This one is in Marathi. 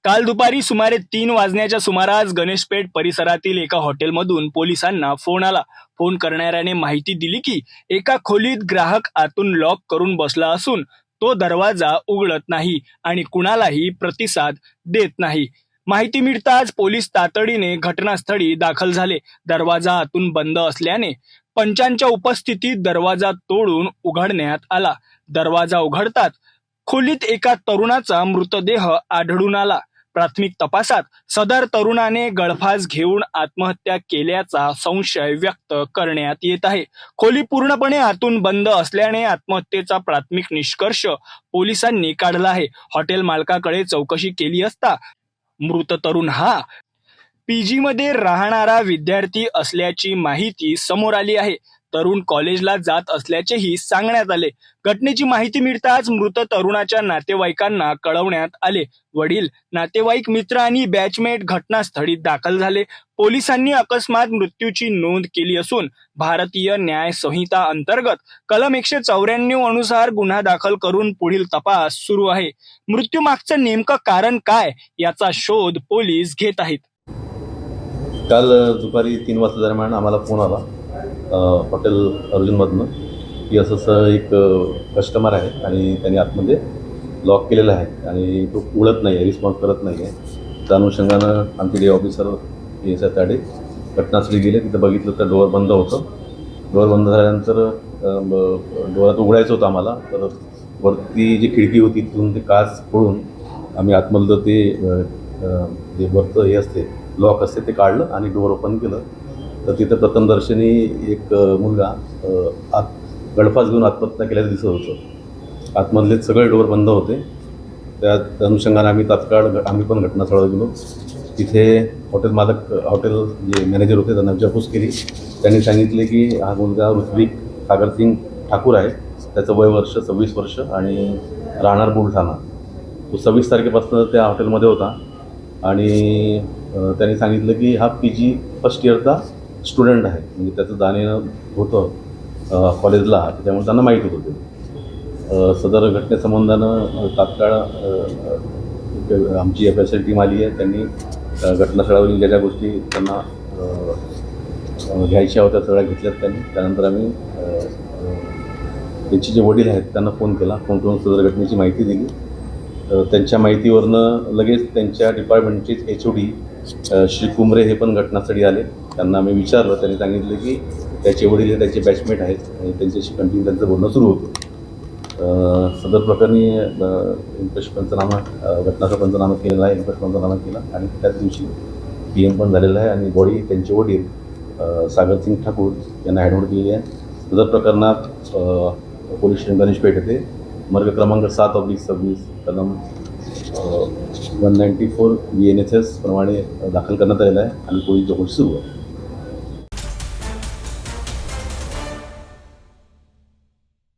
काल दुपारी सुमारे 3 वाजण्याच्या सुमारास गणेशपेठ परिसरातील एका हॉटेलमधून पोलिसांना फोन आला. फोन करणाऱ्याने माहिती दिली की एका खोलीत ग्राहक आतून लॉक करून बसला असून तो दरवाजा उघडत नाही आणि कुणालाही प्रतिसाद देत नाही. माहिती मिळताच पोलीस तातडीने घटनास्थळी दाखल झाले. दरवाजा आतून बंद असल्याने पंचांच्या उपस्थितीत दरवाजा तोडून उघडण्यात आला. दरवाजा उघडताच खोलीत एका तरुणाचा मृतदेह आढळून आला. प्राथमिक तपासात सदर तरुणाने गळफास घेऊन आत्महत्या केल्याचा संशय व्यक्त करण्यात येत आहे. खोली पूर्णपणे आतून बंद असल्याने आत्महत्येचा प्राथमिक निष्कर्ष पोलिसांनी काढला आहे. हॉटेल मालकाकडे चौकशी केली असता मृत तरुण हा पीजीमध्ये राहणारा विद्यार्थी असल्याची माहिती समोर आली आहे. तरुण कॉलेजला जात असल्याचेही सांगण्यात आले. घटनेची माहिती मिळताच मृत तरुणाच्या नातेवाईकांना कळवण्यात आले. वडील, नातेवाईक, मित्र आणि बॅचमेट घटनास्थळी दाखल झाले. पोलिसांनी अकस्मात मृत्यूची नोंद केली असून भारतीय न्याय संहिता अंतर्गत कलम 194 अनुसार गुन्हा दाखल करून पुढील तपास सुरू आहे. मृत्यूमागचं नेमकं कारण काय याचा शोध पोलीस घेत आहेत. काल दुपारी 3 वाजता दरम्यान आम्हाला फोन आला हॉटेल अर्जुनमधनं की असं एक कस्टमर आहे आणि त्यांनी आतमध्ये लॉक केलेलं आहे आणि तो उघडत नाही आहे, रिस्पॉन्स करत नाही आहे. त्या अनुषंगानं आमचे डे ऑफिसर त्याडे घटनास्थळी गेले. तिथं बघितलं तर डोअर बंद होतं. डोअर बंद झाल्यानंतर डोअरात उघडायचं होतं आम्हाला, तर वरती जी खिडकी होती तिथून ते काच फोडून आम्ही आतमधलं ते जे वरचं हे असते लॉक असते ते काढलं आणि डोअर ओपन केलं. तर तिथं प्रथमदर्शनी एक मुलगा आत गळफास घेऊन आत्महत्या केल्याचं दिसत होतं. आतमधले सगळे डोअर बंद होते. त्या अनुषंगाने आम्ही तात्काळ आम्ही पण घटनास्थळावर गेलो. तिथे हॉटेल जे मॅनेजर होते त्यांना विचारपूस केली. त्यांनी सांगितले की हा मुलगा ऋत्विक सागरसिंग ठाकूर आहे. त्याचं वय 26 वर्ष आणि राहणार बुलढाणा. तो 26 तारखेपासून त्या हॉटेलमध्ये होता आणि त्यांनी सांगितलं की हा PG फर्स्ट इयरचा स्टुडंट आहे, म्हणजे त्याचं जाणं होतं कॉलेजला, त्याच्यामुळे त्यांना माहीत होतं. सदर घटनेसंबंधानं तात्काळ आमची FSL टीम आली आहे. त्यांनी घटनास्थळावरील ज्या ज्या गोष्टी त्यांना घ्यायच्या होत्या सगळ्या घेतल्यात त्यांनी. त्यानंतर आम्ही त्यांचे जे वडील आहेत त्यांना फोन केला. फोन करून सदर घटनेची माहिती दिली. त्यांच्या माहितीवरनं लगेच त्यांच्या डिपार्टमेंटचे HOD श्री कुमरे हे पण घटनास्थळी आले. त्यांना आम्ही विचारलं. त्यांनी सांगितलं की त्याचे वडील हे त्याचे बॅचमेट आहेत आणि त्यांच्याशी कंटिन्यू त्यांचं बोलणं सुरू होतं. सदर प्रकरणी इन्क्वेस्ट पंचनामा घटनाचा पंचनामा केलेला आहे. इन्क्वेस्ट पंचनामा केला आणि त्याच दिवशी PM पण झालेलं आहे आणि बॉडी त्यांचे वडील सागरसिंग ठाकूर यांना ॲडमिट केलेली आहे. सदर प्रकरणात पोलीस स्टेशन गणेशपेठ येथे वर्ग क्रमांक 7/26 कलम 194 BNSS प्रमाणे दाखल करण्यात आलेला आहे आणि पोलीस चौकशी सुरू आहे.